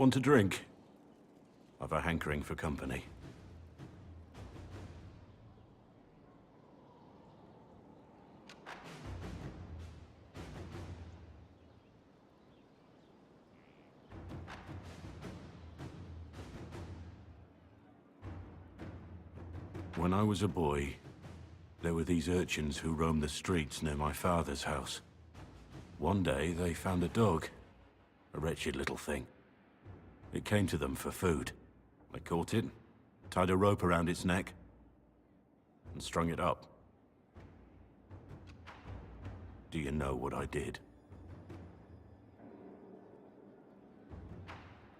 Want a drink? I've a hankering for company. When I was a boy, there were these urchins who roamed the streets near my father's house. One day, they found a dog. A wretched little thing. It came to them for food. They caught it, tied a rope around its neck, and strung it up. Do you know what I did?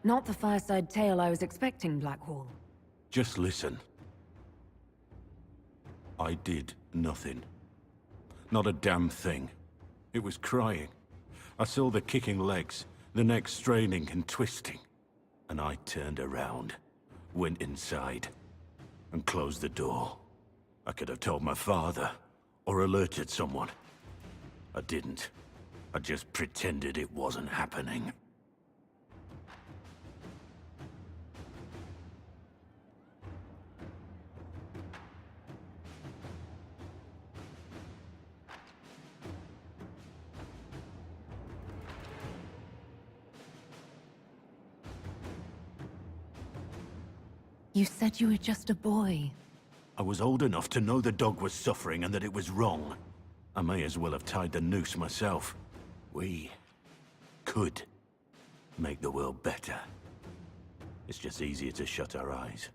Not the fireside tale I was expecting, Blackwall. Just listen. I did nothing. Not a damn thing. It was crying. I saw the kicking legs, the neck straining and twisting. And I turned around, went inside, and closed the door. I could have told my father, or alerted someone. I didn't. I just pretended it wasn't happening. You said you were just a boy. I was old enough to know the dog was suffering and that it was wrong. I may as well have tied the noose myself. We could make the world better. It's just easier to shut our eyes.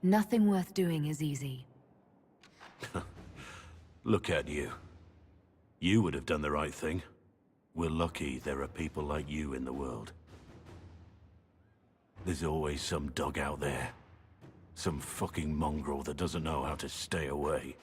Nothing worth doing is easy. Look at you. You would have done the right thing. We're lucky there are people like you in the world. There's always some dog out there. Some fucking mongrel that doesn't know how to stay away.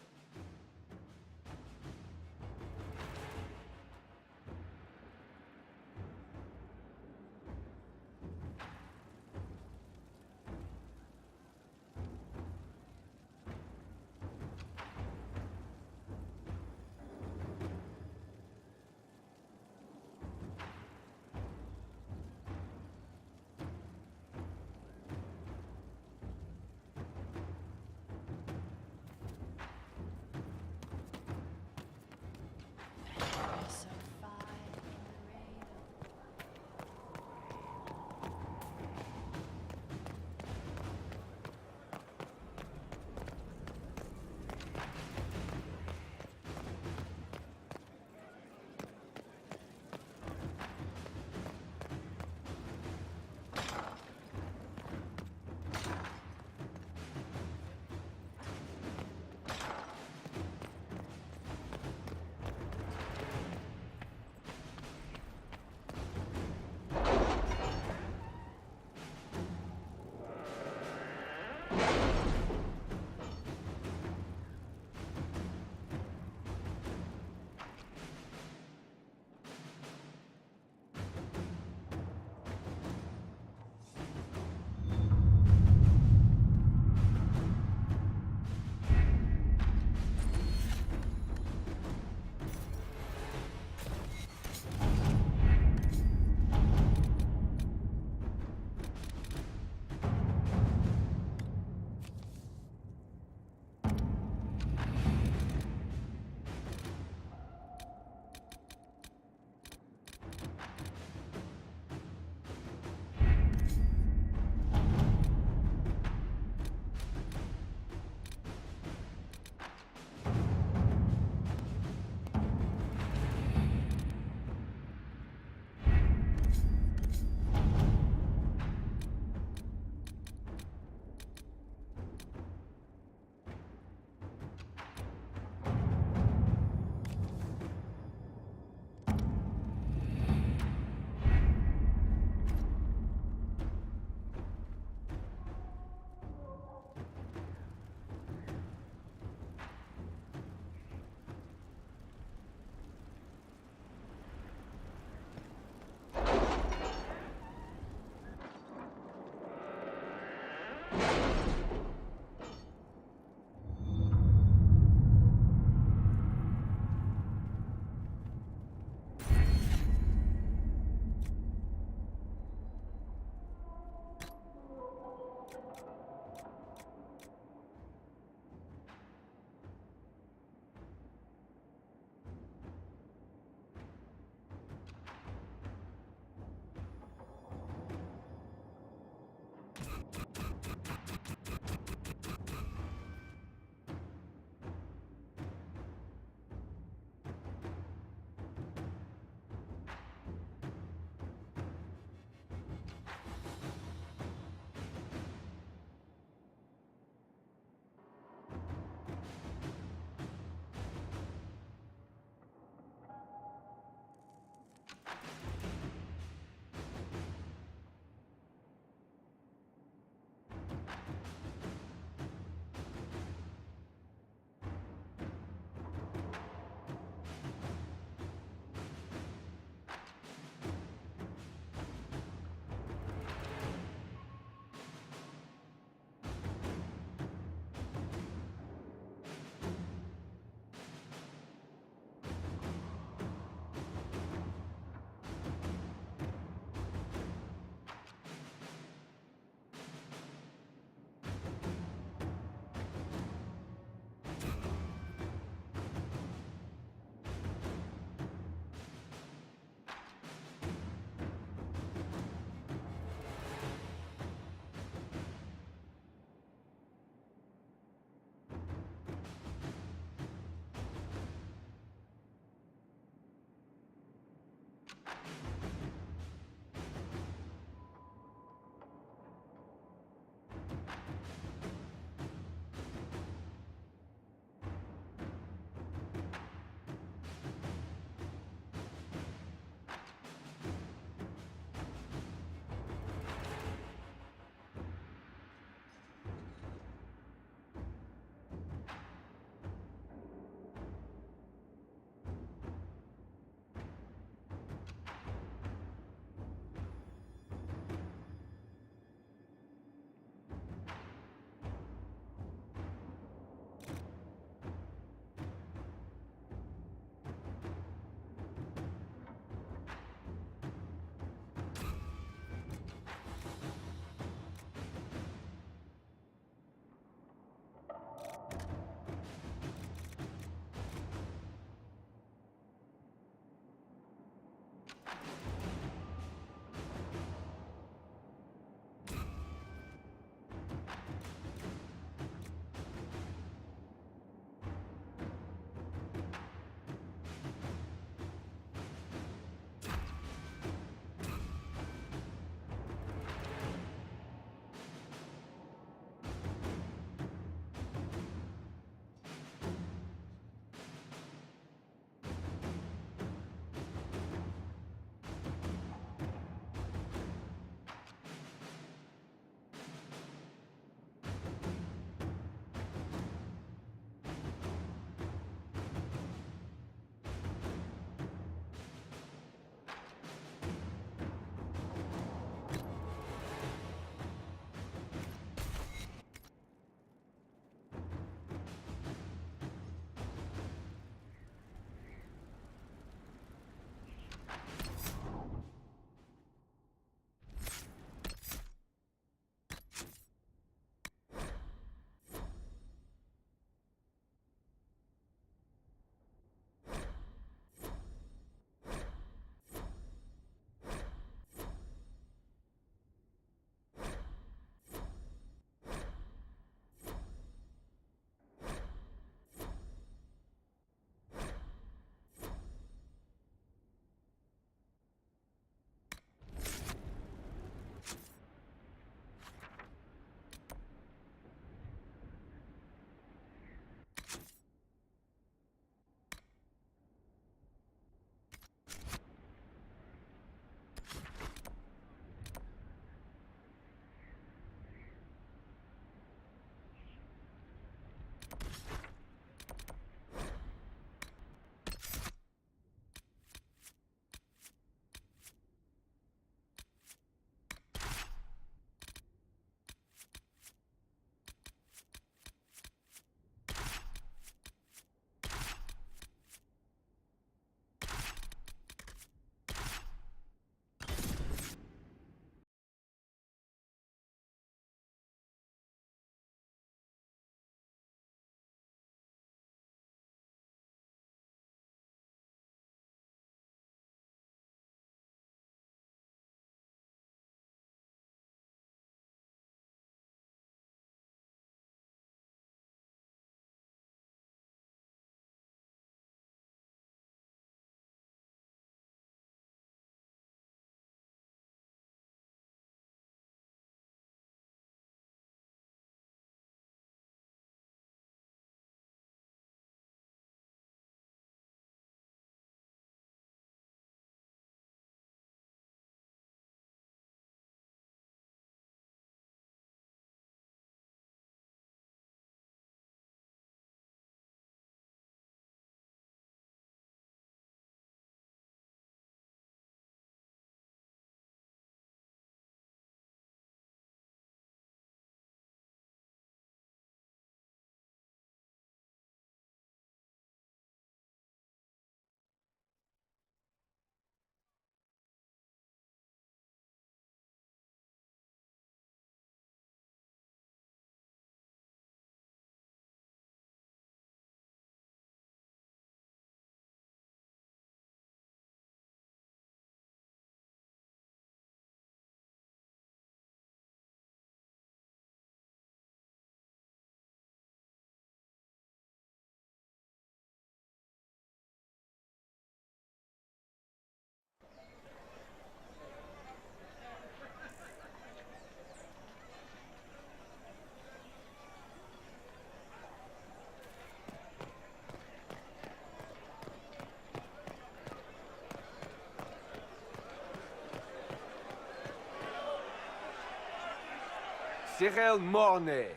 Cyril Mornay,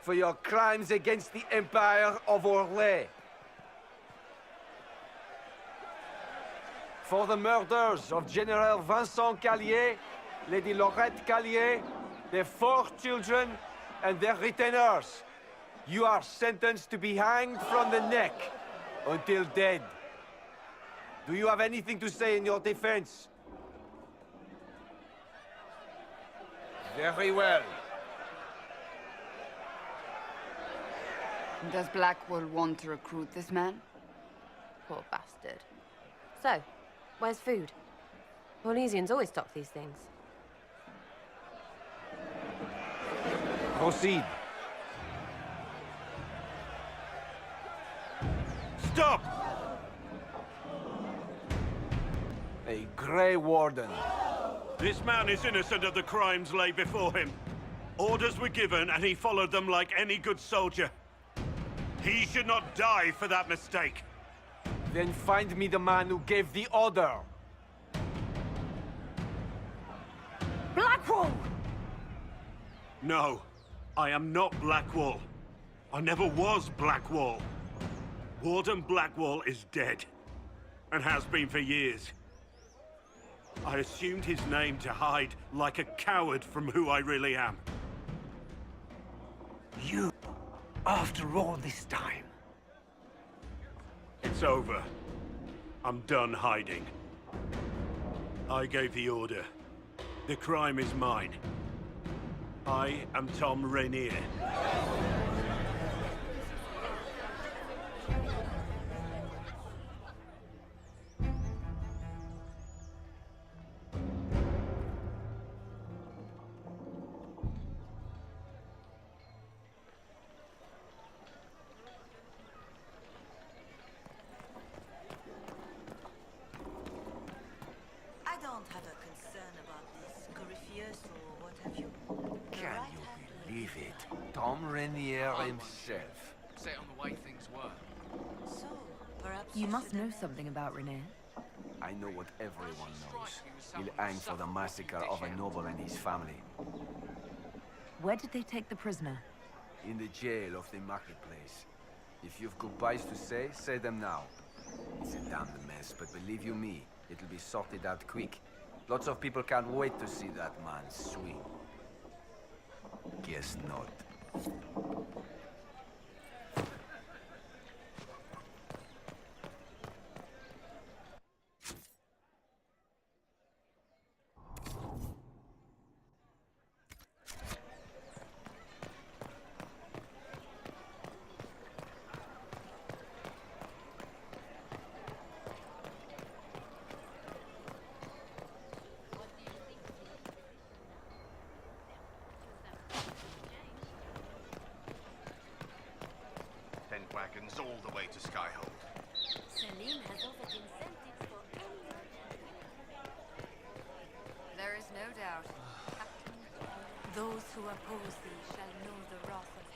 for your crimes against the Empire of Orlais. For the murders of General Vincent Callier, Lady Laurette Callier, their 4 children, and their retainers. You are sentenced to be hanged from the neck until dead. Do you have anything to say in your defense? Very well. Does Blackwall want to recruit this man? Poor bastard. So, where's food? Orlesians always stock these things. Proceed. Stop! A Grey Warden. This man is innocent of the crimes laid before him. Orders were given, and he followed them like any good soldier. He should not die for that mistake. Then find me the man who gave the order. Blackwall! No, I am not Blackwall. I never was Blackwall. Warden Blackwall is dead, and has been for years. I assumed his name to hide like a coward from who I really am. You, after all this time. It's over. I'm done hiding. I gave the order. The crime is mine. I am Tom Rainier. I don't have a concern about this, Corypheus, or what have you. Can you believe it? Tom Rainier himself. Say it on the way things were. So, perhaps You must should know have- something about René. I know what everyone knows. He'll hang for the massacre of a noble and his family. Where did they take the prisoner? In the jail of the marketplace. If you've goodbyes to say them now. It's a damned mess, but believe you me, it'll be sorted out quick. Lots of people can't wait to see that man swing. Guess not. Wagons all the way to Skyhold. Selim has offered incentives for anyone. There is no doubt. Those who oppose thee shall know the wrath of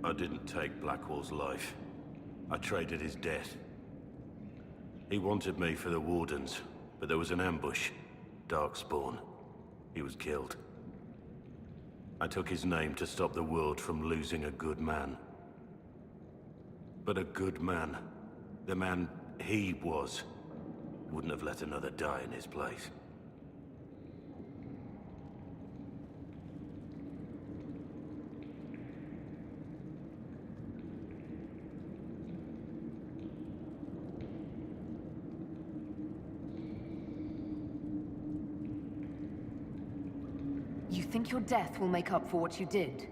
I didn't take Blackwall's life. I traded his death. He wanted me for the Wardens, but there was an ambush. Darkspawn. He was killed. I took his name to stop the world from losing a good man. But a good man, the man he was, wouldn't have let another die in his place. You think your death will make up for what you did?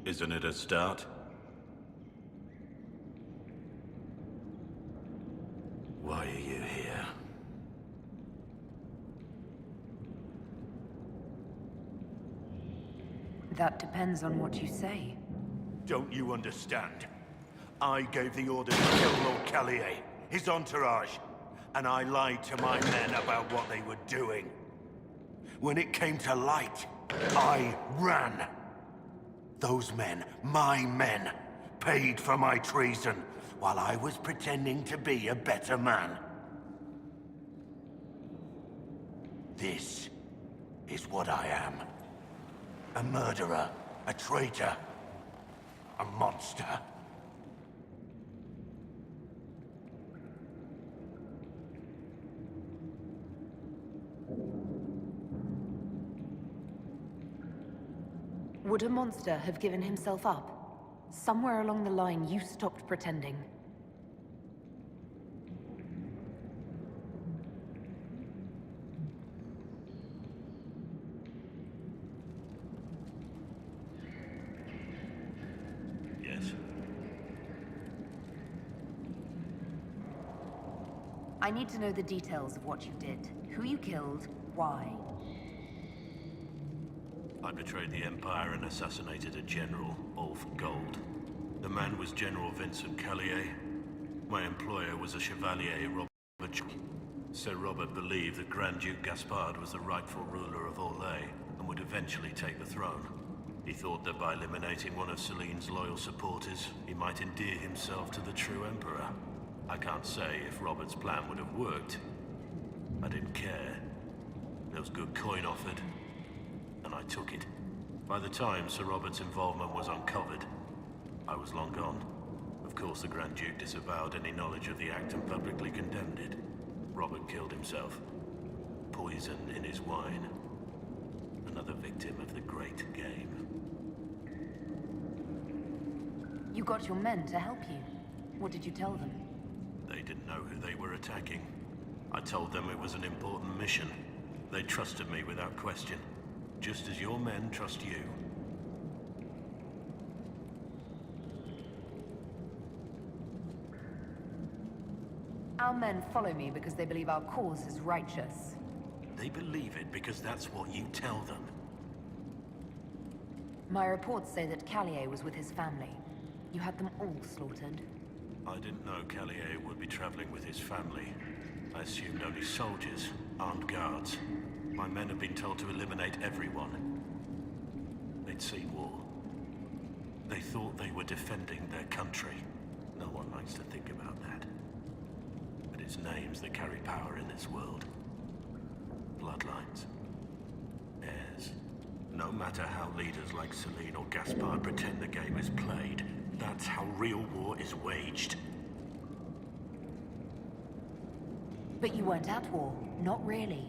Isn't it a start? Why are you here? That depends on what you say. Don't you understand? I gave the order to kill Lord Callier, his entourage, and I lied to my men about what they were doing. When it came to light, I ran. Those men, my men, paid for my treason, while I was pretending to be a better man. This is what I am. A murderer, a traitor, a monster. Would a monster have given himself up? Somewhere along the line, you stopped pretending. Yes. I need to know the details of what you did. Who you killed, why. I betrayed the Empire and assassinated a general, Ulf Gold. The man was General Vincent Callier. My employer was a Chevalier, Robert. Sir Robert believed that Grand Duke Gaspard was the rightful ruler of Orlais and would eventually take the throne. He thought that by eliminating one of Celine's loyal supporters, he might endear himself to the true Emperor. I can't say if Robert's plan would have worked. I didn't care. There was good coin offered, and I took it. By the time Sir Robert's involvement was uncovered, I was long gone. Of course, the Grand Duke disavowed any knowledge of the act and publicly condemned it. Robert killed himself. Poison in his wine. Another victim of the great game. You got your men to help you. What did you tell them? They didn't know who they were attacking. I told them it was an important mission. They trusted me without question. Just as your men trust you. Our men follow me because they believe our cause is righteous. They believe it because that's what you tell them. My reports say that Callier was with his family. You had them all slaughtered. I didn't know Callier would be traveling with his family. I assumed only soldiers, armed guards. My men have been told to eliminate everyone. They'd seen war. They thought they were defending their country. No one likes to think about that. But it's names that carry power in this world. Bloodlines. Heirs. No matter how leaders like Celine or Gaspard pretend the game is played, that's how real war is waged. But you weren't at war. Not really.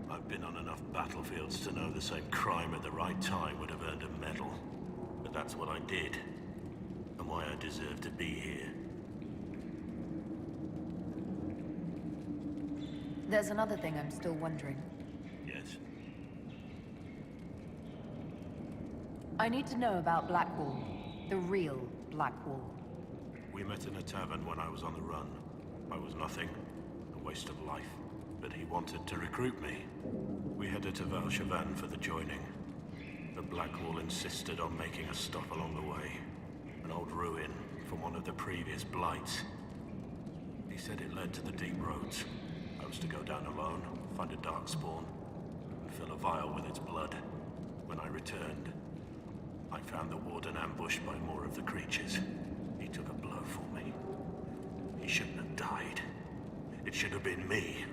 I've been on enough battlefields to know the same crime at the right time would have earned a medal. But that's what I did. And why I deserve to be here. There's another thing I'm still wondering. Yes? I need to know about Blackwall. The real Blackwall. We met in a tavern when I was on the run. I was nothing. A waste of life. But he wanted to recruit me. We headed to Valchavan for the joining. The Blackwall insisted on making a stop along the way. An old ruin from one of the previous blights. He said it led to the deep roads. I was to go down alone, find a darkspawn, and fill a vial with its blood. When I returned, I found the warden ambushed by more of the creatures. He took a blow for me. He shouldn't have died. It should have been me.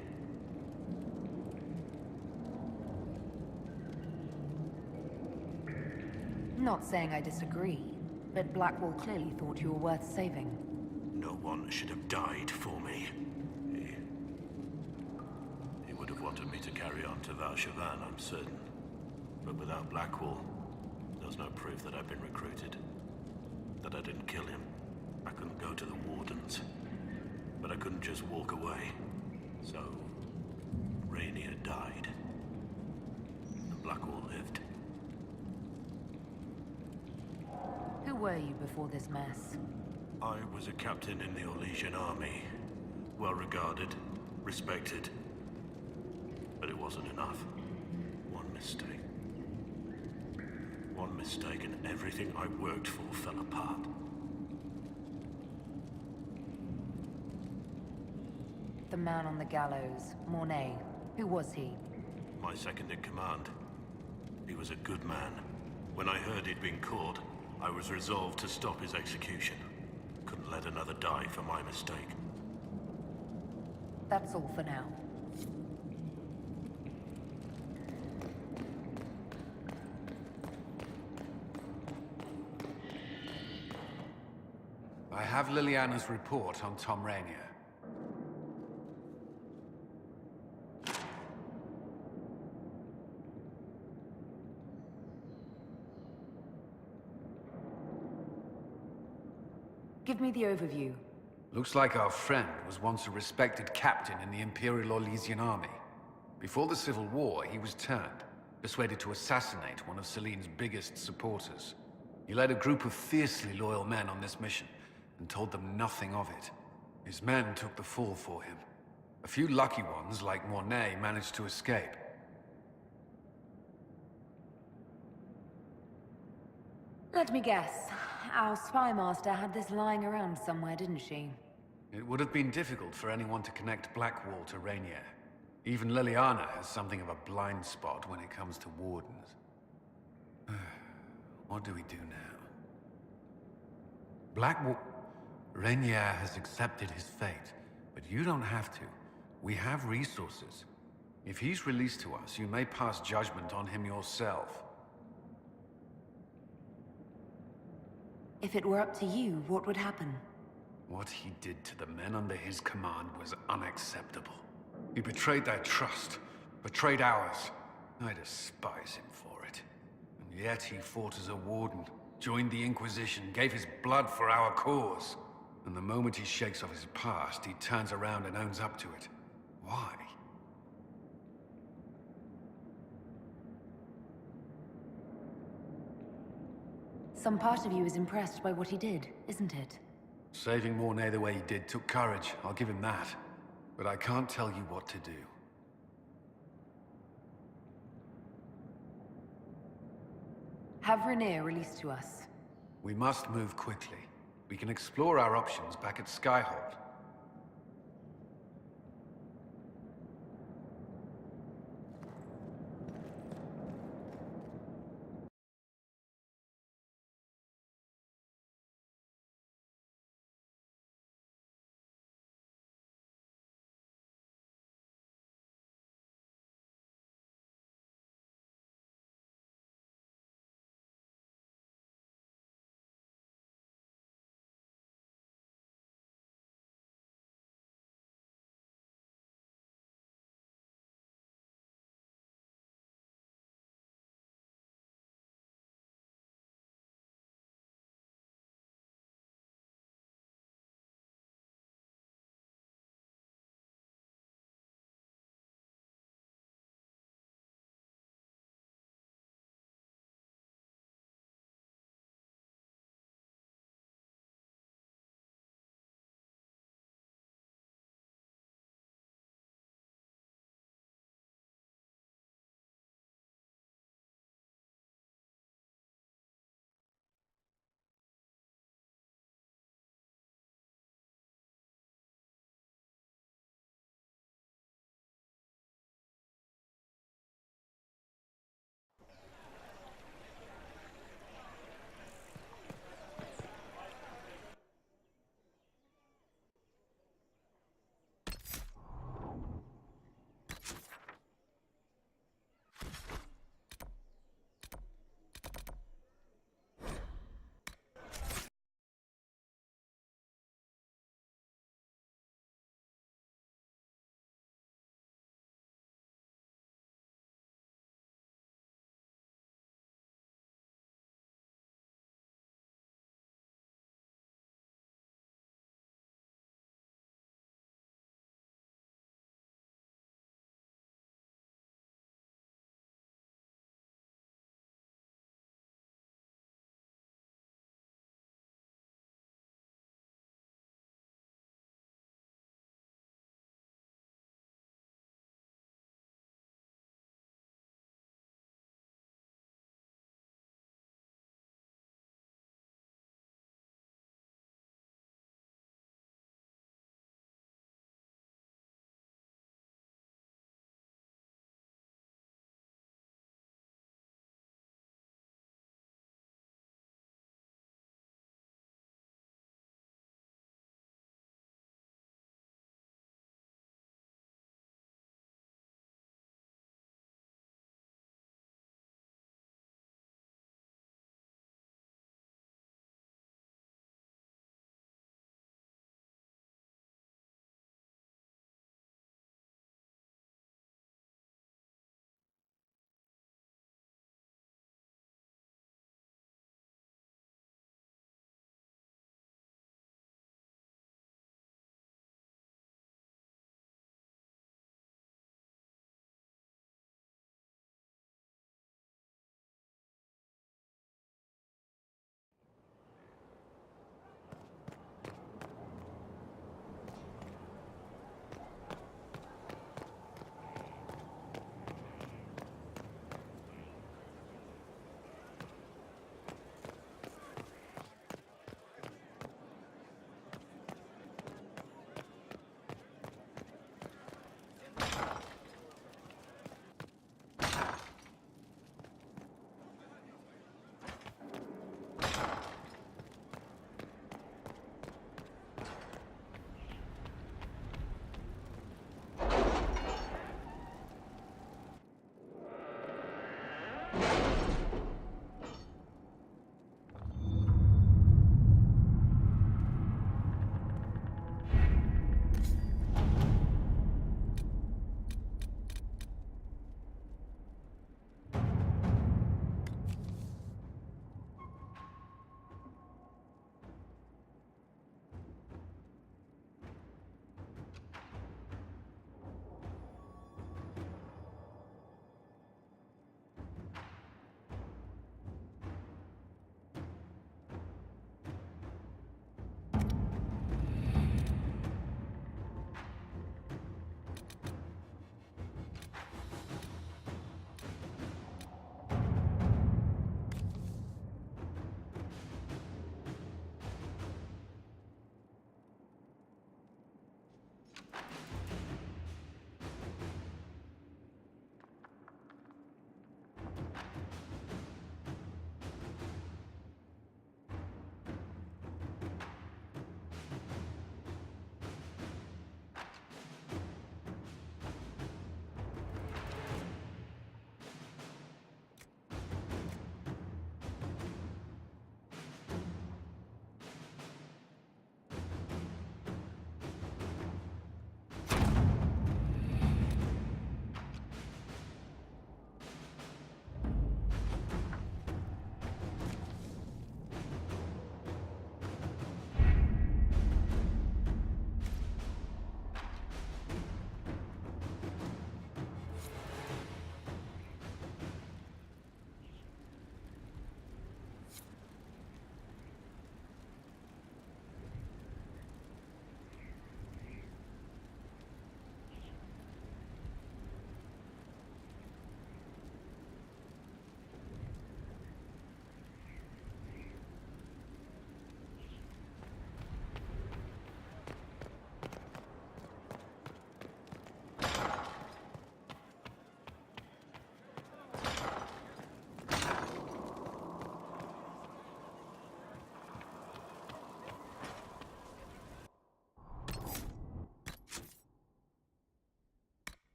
Not saying I disagree, but Blackwall clearly thought you were worth saving. No one should have died for me. He would have wanted me to carry on to Valshavan, I'm certain. But without Blackwall, there's no proof that I've been recruited. That I didn't kill him. I couldn't go to the Wardens. But I couldn't just walk away. So, Rainier died. And Blackwall lived. Who were you before this mess? I was a captain in the Orlesian army. Well regarded, respected. But it wasn't enough. One mistake. One mistake and everything I worked for fell apart. The man on the gallows, Mornay. Who was he? My second in command. He was a good man. When I heard he'd been caught, I was resolved to stop his execution. Couldn't let another die for my mistake. That's all for now. I have Liliana's report on Tom Rainier. Give me the overview. Looks like our friend was once a respected captain in the Imperial Orlesian army. Before the Civil War, he was turned, persuaded to assassinate one of Celene's biggest supporters. He led a group of fiercely loyal men on this mission, and told them nothing of it. His men took the fall for him. A few lucky ones, like Mornay, managed to escape. Let me guess. Our spy master had this lying around somewhere, didn't she? It would have been difficult for anyone to connect Blackwall to Rainier. Even Liliana has something of a blind spot when it comes to wardens. What do we do now? Blackwall... Rainier has accepted his fate, but you don't have to. We have resources. If he's released to us, you may pass judgment on him yourself. If it were up to you, what would happen? What he did to the men under his command was unacceptable. He betrayed their trust, betrayed ours. I despise him for it. And yet he fought as a warden, joined the Inquisition, gave his blood for our cause. And the moment he shakes off his past, he turns around and owns up to it. Why? Some part of you is impressed by what he did, isn't it? Saving Mornay the way he did took courage, I'll give him that. But I can't tell you what to do. Have Rainier released to us. We must move quickly. We can explore our options back at Skyhold.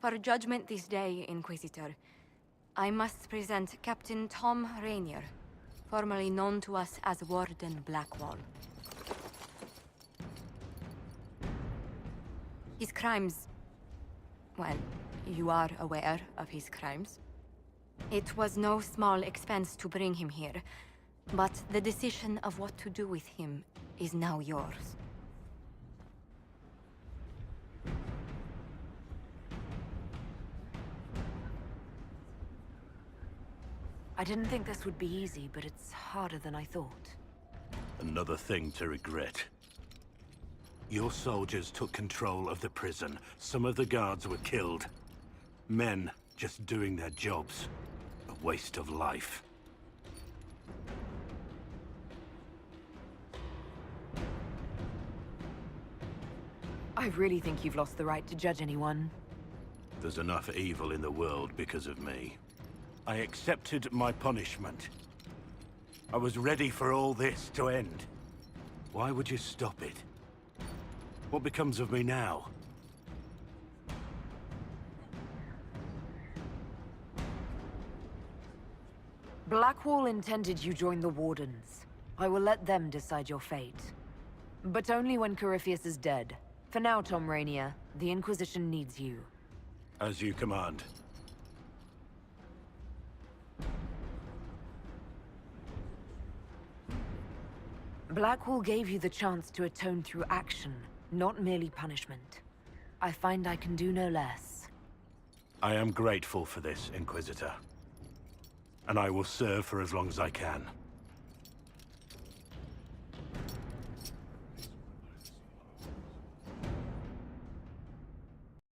For judgment this day, Inquisitor, I must present Captain Tom Rainier, formerly known to us as Warden Blackwall. His crimes... well, you are aware of his crimes. It was no small expense to bring him here, but the decision of what to do with him is now yours. I didn't think this would be easy, but it's harder than I thought. Another thing to regret. Your soldiers took control of the prison. Some of the guards were killed. Men just doing their jobs. A waste of life. I really think you've lost the right to judge anyone. There's enough evil in the world because of me. I accepted my punishment. I was ready for all this to end. Why would you stop it? What becomes of me now? Blackwall intended you join the Wardens. I will let them decide your fate. But only when Corypheus is dead. For now, Tom Rainier, the Inquisition needs you. As you command. Blackwall gave you the chance to atone through action, not merely punishment. I find I can do no less. I am grateful for this, Inquisitor. And I will serve for as long as I can.